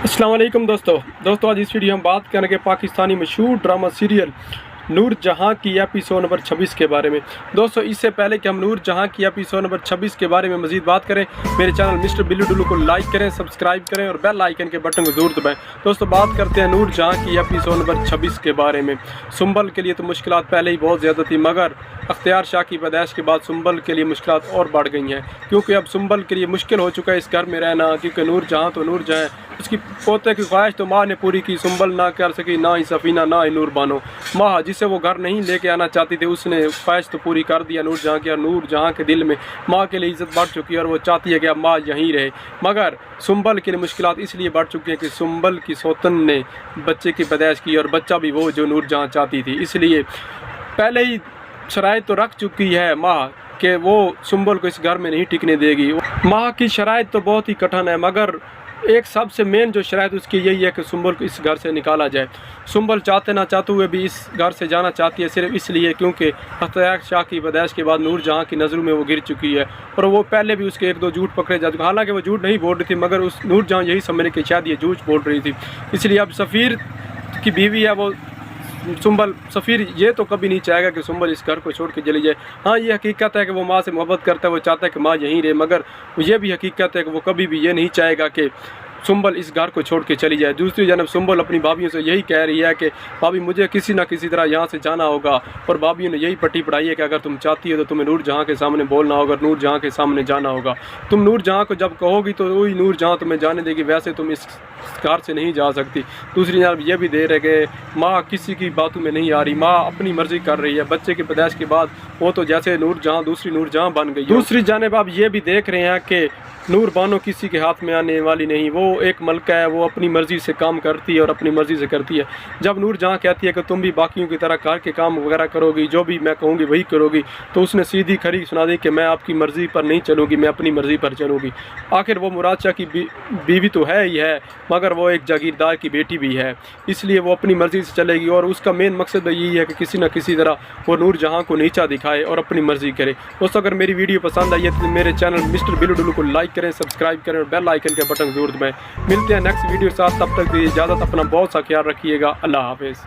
अस्सलाम वालेकुम दोस्तों आज इस वीडियो में बात करेंगे पाकिस्तानी मशहूर ड्रामा सीरियल नूर जहां की एपिसोड नंबर 26 के बारे में। दोस्तों इससे पहले कि हम नूर जहां की एपिसोड नंबर 26 के बारे में मजीद बात करें, मेरे चैनल मिस्टर बिल्लू डुल्लू को लाइक करें, सब्सक्राइब करें और बेल आइकन के बटन को जरूर दबाएं। दोस्तों बात करते हैं नूर जहां की एपिसोड नंबर 26 के बारे में। सुंबल के लिए तो मुश्किलात पहले ही बहुत ज़्यादा थी, मगर अख्तियार शाह की पैदाइश के बाद सुंबल के लिए मुश्किलात और बढ़ गई हैं, क्योंकि अब सुंबल के लिए मुश्किल हो चुका है इस घर में रहना। क्योंकि नूर जहां तो नूर जहां, उसकी पोते की ख्वाहिश तो माँ ने पूरी की, सुंबल ना कर सकी, ना ही सफ़ीना ना ही नूर बानो। माँ जिसे वो घर नहीं लेके आना चाहती थी, उसने ख्वाहिश तो पूरी कर दिया नूर जहां की, और नूर जहां के दिल में माँ के लिए इज़्ज़त बढ़ चुकी है और वो चाहती है कि अब माँ यहीं रहे। मगर सुंबल के लिए मुश्किलात इसलिए बढ़ चुकी हैं कि सुंबल की सौतन ने बच्चे की पैदाइश की, और बच्चा भी वो जो नूर जहां चाहती थी। इसलिए पहले ही शराइत तो रख चुकी है माँ कि वो सुंबल को इस घर में नहीं टिकने देगी। माँ की शराइत तो बहुत ही कठिन है, मगर एक सबसे मेन जो शराइत उसकी यही है कि सुंबल को इस घर से निकाला जाए। सुंबल चाहते ना चाहते हुए भी इस घर से जाना चाहती है, सिर्फ इसलिए क्योंकि अख्तियार शाह की पैदाइश के बाद नूर जहां की नज़रों में वो गिर चुकी है, और वो पहले भी उसके एक दो झूठ पकड़े जा चुके। हालांकि वो झूठ नहीं बोल रही थी, मगर उस नूर जहां यही समझने कि शायद ये झूठ बोल रही थी। इसलिए अब सफ़ीर की बीवी है वो सुंबल, सफ़ीर ये तो कभी नहीं चाहेगा कि सुंबल इस घर को छोड़ के चली जाए। हाँ ये हकीकत है कि वो माँ से मोहब्बत करता है, वो चाहता है कि माँ यहीं रहे, मगर ये भी हकीकत है कि वो कभी भी ये नहीं चाहेगा कि सुंबल इस घर को छोड़ के चली जाए। दूसरी जानब सुंबल अपनी भाभीयों से यही कह रही है कि भाभी मुझे किसी ना किसी तरह यहाँ से जाना होगा, और भाभीयों ने यही पट्टी पढ़ाई है कि अगर तुम चाहती हो तो तुम्हें नूर जहाँ के सामने बोलना होगा, नूर जहाँ के सामने जाना होगा। तुम नूर जहाँ को जब कहोगी तो वही नूर जहाँ तुम्हें जाने देगी, वैसे तुम इस घर से नहीं जा सकती। दूसरी जानब ये भी दे रहे कि माँ किसी की बातों में नहीं आ रही, माँ अपनी मर्ज़ी कर रही है। बच्चे की पैदाइश के बाद वो तो जैसे नूर जहाँ दूसरी नूर जहाँ बन गई। दूसरी जानब आप ये भी देख रहे हैं कि नूर बानो किसी के हाथ में आने वाली नहीं, वो एक मलका है, वो अपनी मर्ज़ी से काम करती है और अपनी मर्ज़ी से करती है। जब नूर जहाँ कहती है कि तुम भी बाकियों की तरह घर के काम वगैरह करोगी, जो भी मैं कहूँगी वही करोगी, तो उसने सीधी खरी सुना दी कि मैं आपकी मर्ज़ी पर नहीं चलूँगी, मैं अपनी मर्ज़ी पर चलूँगी। आखिर वो मुराद शाह की बीवी तो है ही है, मगर वो एक जागीरदार की बेटी भी है, इसलिए वो अपनी मर्ज़ी से चलेगी। और उसका मेन मकसद यही है कि किसी न किसी तरह वो नूर जहाँ को नीचा दिखाए और अपनी मर्ज़ी करे। दोस्तों अगर मेरी वीडियो पसंद आई है तो मेरे चैनल मिस्टर बिल्लू डुल्लू को लाइक करें, सब्सक्राइब करें और बेल आइकन के बटन जरूर दबाएं। मिलते हैं नेक्स्ट वीडियो के साथ, तब तक इजाज़त, अपना बहुत सा ख्याल रखिएगा। अल्लाह हाफिज़।